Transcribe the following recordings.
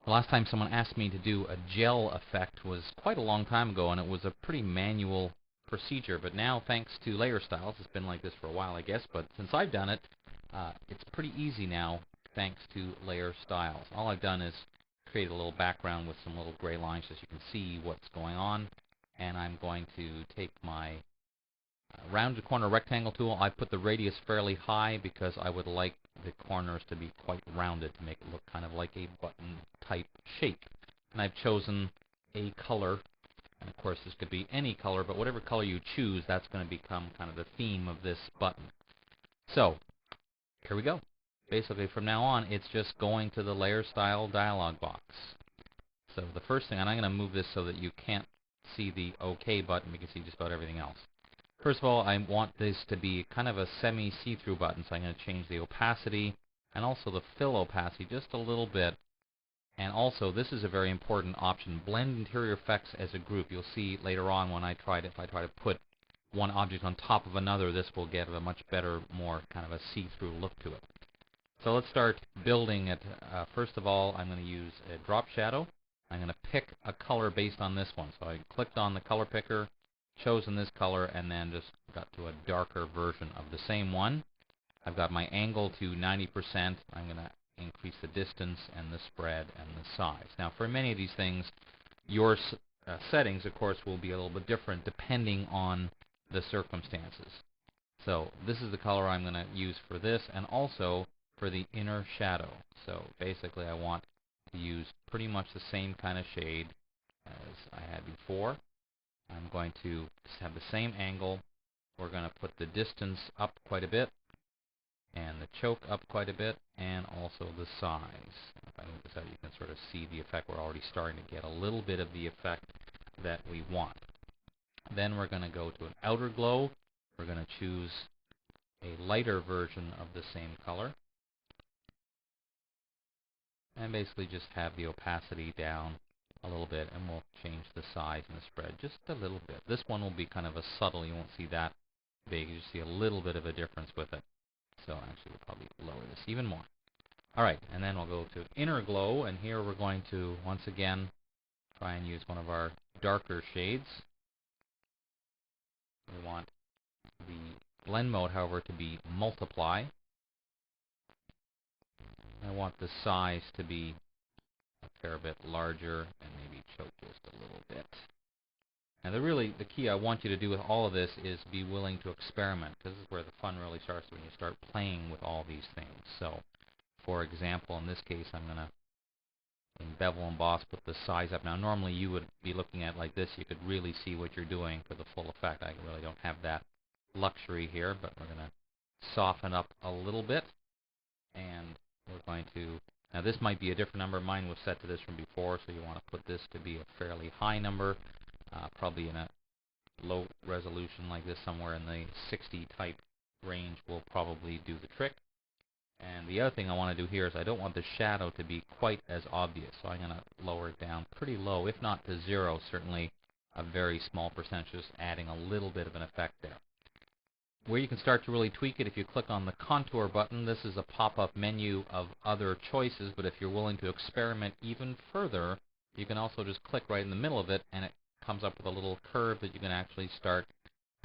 The last time someone asked me to do a gel effect was quite a long time ago, and it was a pretty manual procedure. But now, thanks to Layer Styles, it's been like this for a while, I guess, but since I've done it, it's pretty easy now, thanks to Layer Styles. All I've done is create a little background with some little gray lines so you can see what's going on, and I'm going to take my rounded corner rectangle tool. I put the radius fairly high because I would like the corners to be quite rounded to make it look kind of like a button type shape. And I've chosen a color, and of course this could be any color, but whatever color you choose, that's going to become kind of the theme of this button. So here we go. Basically from now on it's just going to the Layer Style dialog box. So the first thing, and I'm going to move this so that you can't see the OK button, you can see just about everything else. First of all, I want this to be kind of a semi-see-through button, so I'm going to change the opacity and also the fill opacity just a little bit. And also, this is a very important option, blend interior effects as a group. You'll see later on when if I try to put one object on top of another, this will get a much better, more kind of a see-through look to it. So let's start building it. First of all, I'm going to use a drop shadow. I'm going to pick a color based on this one. So I clicked on the color picker, chosen this color, and then just got to a darker version of the same one. I've got my angle to 90%. I'm going to increase the distance and the spread and the size. Now for many of these things, your settings, of course, will be a little bit different depending on the circumstances. So this is the color I'm going to use for this, and also for the inner shadow. So basically I want to use pretty much the same kind of shade as I had before. I'm going to just have the same angle. We're going to put the distance up quite a bit, and the choke up quite a bit, and also the size. If I move this out, you can sort of see the effect. We're already starting to get a little bit of the effect that we want. Then we're going to go to an outer glow. We're going to choose a lighter version of the same color, and basically just have the opacity down a little bit, and we'll change the size and the spread just a little bit. This one will be kind of a subtle. You won't see that big. You see a little bit of a difference with it. So actually we'll probably lower this even more. Alright, and then we'll go to inner glow, and here we're going to once again try and use one of our darker shades. We want the blend mode, however, to be multiply. I want the size to be a fair bit larger, and maybe choke just a little bit. Now the key I want you to do with all of this is be willing to experiment, because this is where the fun really starts, when you start playing with all these things. So for example, in this case, I'm going to, in Bevel Emboss, put the size up. Now normally you would be looking at it like this. You could really see what you're doing for the full effect. I really don't have that luxury here, but we're going to soften up a little bit, and we're going to, now this might be a different number. Mine was set to this from before, so you want to put this to be a fairly high number, probably in a low resolution like this, somewhere in the 60 type range will probably do the trick. And the other thing I want to do here is I don't want the shadow to be quite as obvious, so I'm going to lower it down pretty low, if not to 0, certainly a very small percentage, just adding a little bit of an effect there. Where you can start to really tweak it, if you click on the contour button, this is a pop-up menu of other choices, but if you're willing to experiment even further, you can also just click right in the middle of it, and it comes up with a little curve that you can actually start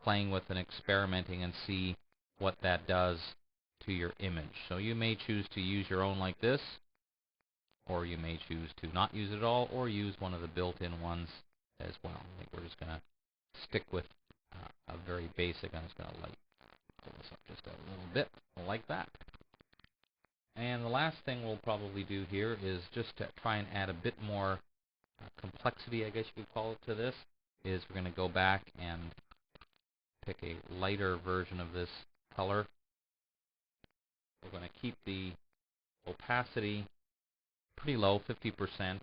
playing with and experimenting and see what that does to your image. So you may choose to use your own like this, or you may choose to not use it at all, or use one of the built-in ones as well. I think we're just going to stick with a very basic. I'm just going to pull this up just a little bit like that. And the last thing we'll probably do here is just to try and add a bit more complexity, I guess you could call it, to this, is we're going to go back and pick a lighter version of this color. We're going to keep the opacity pretty low, 50%. I'm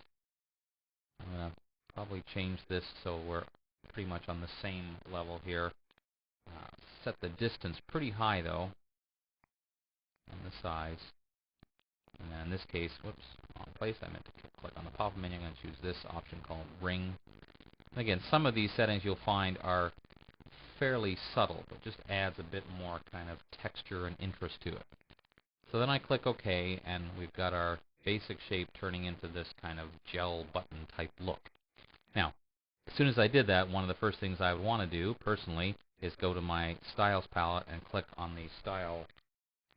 going to probably change this so we're pretty much on the same level here. Set the distance pretty high, though, and the size. And then in this case, whoops, wrong place. I meant to click on the pop-up menu. I'm going to choose this option called Ring. And again, some of these settings you'll find are fairly subtle, but just adds a bit more kind of texture and interest to it. So then I click OK, and we've got our basic shape turning into this kind of gel button type look. Now, as soon as I did that, one of the first things I would want to do, personally, is go to my Styles palette and click on the Style,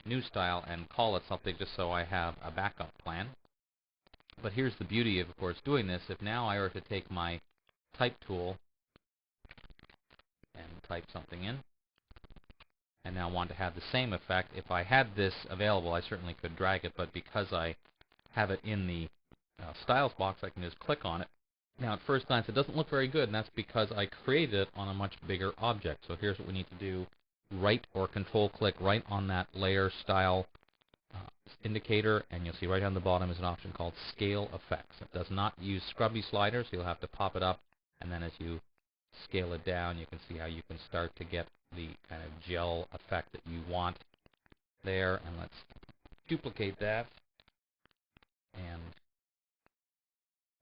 New Style, and call it something just so I have a backup plan. But here's the beauty of course, doing this. If now I were to take my Type tool and type something in, and now want to have the same effect, if I had this available, I certainly could drag it, but because I have it in the Styles box, I can just click on it. Now, at first glance, it doesn't look very good, and that's because I created it on a much bigger object. So here's what we need to do. Right or control-click right on that layer style indicator, and you'll see right on the bottom is an option called Scale Effects. It does not use scrubby sliders, so you'll have to pop it up, and then as you scale it down, you can see how you can start to get the kind of gel effect that you want there. And let's duplicate that and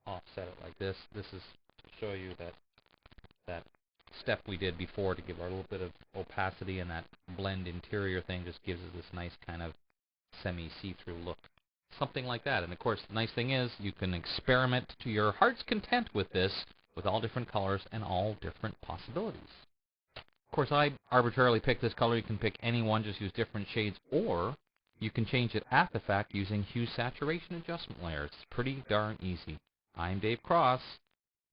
offset it like this. This is to show you that step we did before to give our little bit of opacity, and that blend interior thing just gives us this nice kind of semi-see-through look. Something like that. And of course, the nice thing is you can experiment to your heart's content with this, with all different colors and all different possibilities. Of course, I arbitrarily picked this color. You can pick any one, just use different shades, or you can change it after the fact using hue saturation adjustment layers. It's pretty darn easy. I'm Dave Cross.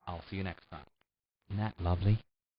I'll see you next time. Isn't that lovely?